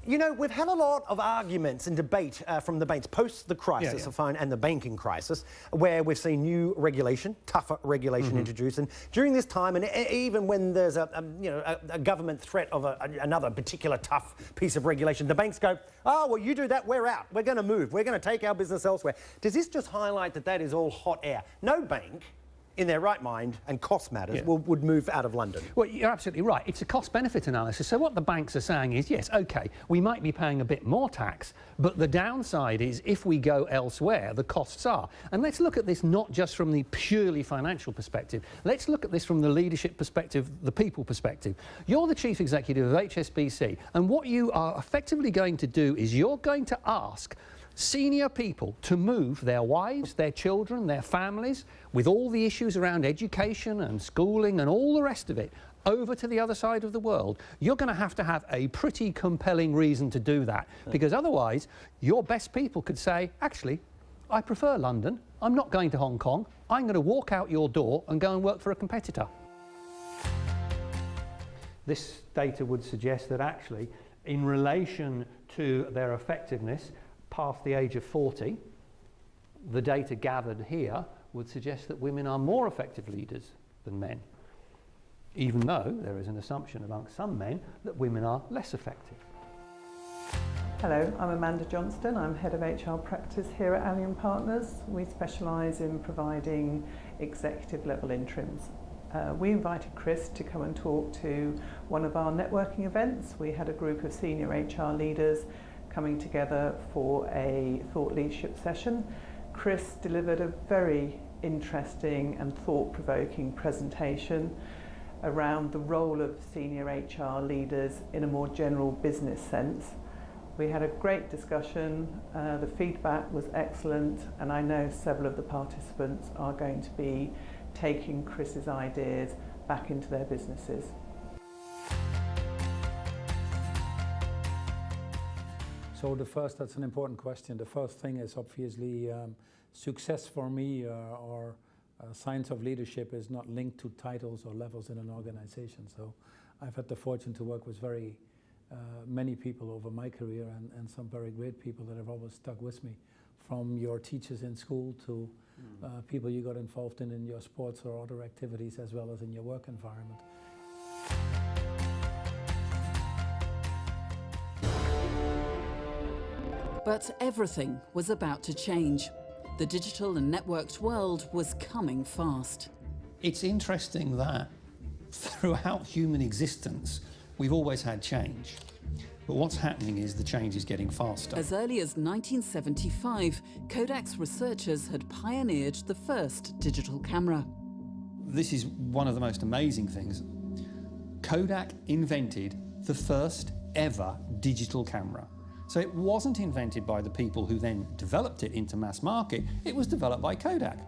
You know, we've had a lot of arguments and debate from the banks post the crisis and the banking crisis, where we've seen new regulation, tougher regulation introduced. And during this time, and even when there's a government threat of another particular tough piece of regulation, the banks go, oh, well, you do that, we're out. We're going to move. We're going to take our business elsewhere. Does this just highlight that that is all hot air? No bank in their right mind and cost matters would move out of London. Well, you're absolutely right. It's a cost-benefit analysis. So what the banks are saying is, yes, OK, we might be paying a bit more tax, but the downside is if we go elsewhere, the costs are. And let's look at this not just from the purely financial perspective. Let's look at this from the leadership perspective, the people perspective. You're the chief executive of HSBC, and what you are effectively going to do is you're going to ask senior people to move their wives, their children, their families, with all the issues around education and schooling and all the rest of it, over to the other side of the world. You're going to have a pretty compelling reason to do that, because otherwise your best people could say, actually, I prefer London, I'm not going to Hong Kong, I'm going to walk out your door and go and work for a competitor. This data would suggest that actually, in relation to their effectiveness, past the age of 40, the data gathered here would suggest that women are more effective leaders than men, even though there is an assumption amongst some men that women are less effective. Hello, I'm Amanda Johnston. I'm Head of HR Practice here at Allian Partners. We specialise in providing executive level interims. We invited Chris to come and talk to one of our networking events. We had a group of senior HR leaders coming together for a thought leadership session. Chris delivered a very interesting and thought-provoking presentation around the role of senior HR leaders in a more general business sense. We had a great discussion, the feedback was excellent, and I know several of the participants are going to be taking Chris's ideas back into their businesses. So that's an important question. The first thing is obviously success for me or science of leadership is not linked to titles or levels in an organization. So I've had the fortune to work with very many people over my career and some very great people that have always stuck with me, from your teachers in school to people you got involved in your sports or other activities, as well as in your work environment. But everything was about to change. The digital and networked world was coming fast. It's interesting that throughout human existence, we've always had change. But what's happening is the change is getting faster. As early as 1975, Kodak's researchers had pioneered the first digital camera. This is one of the most amazing things. Kodak invented the first ever digital camera. So it wasn't invented by the people who then developed it into mass market, it was developed by Kodak.